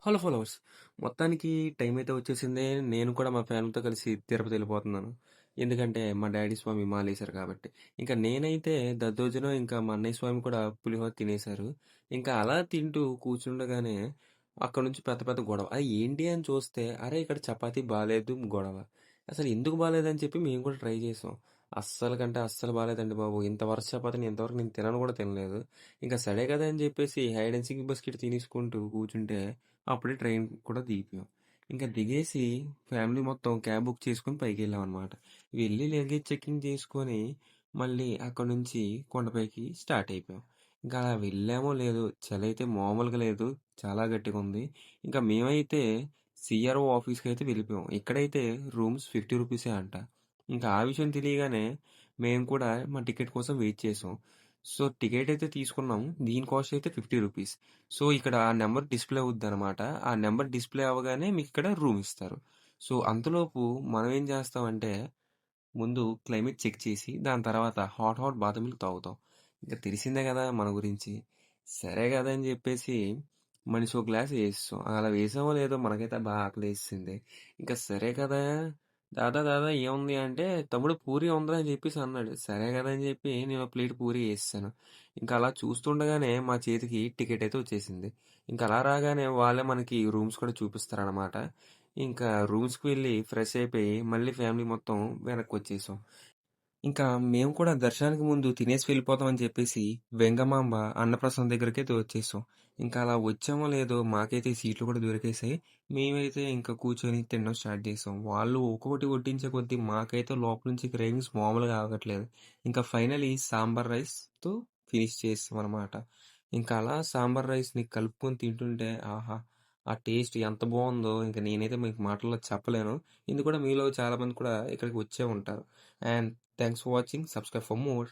Hello followers, మొత్తానికి time అయితే వచ్చేసింది. నేను కూడా మా ఫ్యామిలీతో కలిసి తిరుపతి వెళ్ళిపోతున్నాను. ఎందుకంటే మా డాడీ స్వామి మాలేశారు కాబట్టి. ఇంకా నేనైతే దద్దోజనం, ఇంకా మా అన్నయ్య స్వామి కూడా పులిహోర తినేశారు. ఇంకా అలా తింటూ కూర్చుండగానే అక్కడ నుంచి పెద్ద పెద్ద గొడవ. అది ఏంటి అని చూస్తే, అరే ఇక్కడ చపాతీ బాలేదు గొడవ. అసలు ఎందుకు బాలేదని చెప్పి మేము కూడా ట్రై చేసాం. అస్సలు కంటే అస్సలు బాలేదండి బాబు. ఇంత వరస్ట్ చపాతీని ఇంతవరకు నేను తినను కూడా తినలేదు. ఇంకా సరే కదా అని చెప్పేసి హైడ్ అండ్ సీక్ బిస్కెట్ తినేసుకుంటూ కూర్చుంటే అప్పుడే ట్రైన్ కూడా దిగిపోయాం. ఇంకా దిగేసి ఫ్యామిలీ మొత్తం క్యాబ్ బుక్ చేసుకొని పైకి వెళ్ళాం అనమాట. వెళ్ళి లగేజ్ చెకింగ్ చేసుకొని మళ్ళీ అక్కడ నుంచి కొండపైకి స్టార్ట్ అయిపోయాం. ఇంకా అలా వెళ్ళామో లేదో చలి అయితే మామూలుగా లేదు, చాలా గట్టిగా ఉంది. ఇంకా మేమైతే సిఆర్ఓ ఆఫీస్కి అయితే వెళ్ళిపోయాం. ఇక్కడైతే రూమ్స్ 50 రూపీసే అంట. ఇంకా ఆ విషయం తెలియగానే మేము కూడా మా టికెట్ కోసం వెయిట్ చేసాం. సో టికెట్ అయితే తీసుకున్నాం. దీని కాస్ట్ అయితే 50 రూపీస్. సో ఇక్కడ ఆ నెంబర్ డిస్ప్లే అవుద్దనమాట. ఆ నెంబర్ డిస్ప్లే అవ్వగానే మీకు ఇక్కడ రూమ్ ఇస్తారు. సో అంతలోపు మనం ఏం చేస్తామంటే ముందు క్లైమేట్ చెక్ చేసి దాని తర్వాత హాట్ హాట్ బాత్ మిల్క్ తాగుతాం. ఇంకా తెలిసిందే కదా మన గురించి. సరే కదా అని చెప్పేసి మనిషి ఒక గ్లాస్ వేస్తాం. అలా వేసామో లేదో మనకైతే బాగా ఆకలేసింది. ఇంకా సరే కదా, దాదా దాదా ఏముంది అంటే, తమ్ముడు పూరి ఉందిరా అని చెప్పేసి అన్నాడు. సరే కదా అని చెప్పి నేను ఒక ప్లేట్ పూరి వేసాను. ఇంకా అలా చూస్తుండగానే మా చేతికి టికెట్ అయితే వచ్చేసింది. ఇంకా అలా రాగానే వాళ్ళే మనకి రూమ్స్ కూడా చూపిస్తారనమాట. ఇంకా రూమ్స్కి వెళ్ళి ఫ్రెష్ అయిపోయి మళ్ళీ ఫ్యామిలీ మొత్తం వెనక్కి వచ్చేసాం. ఇంకా మేము కూడా దర్శనానికి ముందు తినేసి వెళ్ళిపోతామని చెప్పేసి వెంగమాంబ అన్నప్రసాదం దగ్గరికైతే వచ్చేసాం. ఇంకా అలా వచ్చామో లేదో మాకైతే సీట్లు కూడా దొరికేసాయి. మేమైతే ఇంకా కూర్చొని తినడం స్టార్ట్ చేసాం. వాళ్ళు ఒక్కొక్కటి వడ్డించే కొద్దీ మాకైతే లోపల నుంచి క్రేవింగ్స్ మామూలుగా ఆగట్లేదు. ఇంకా ఫైనలీ సాంబార్ రైస్తో ఫినిష్ చేసాం అనమాట. ఇంకా అలా సాంబార్ రైస్ని కలుపుకొని తింటుంటే ఆహా, ఆ టేస్ట్ ఎంత బాగుందో ఇంకా నేనైతే మీకు మాటల్లో చెప్పలేను. ఇది కూడా మీలో చాలా మంది కూడా ఇక్కడికి వచ్చే ఉంటారు. And thanks for watching. Subscribe for more.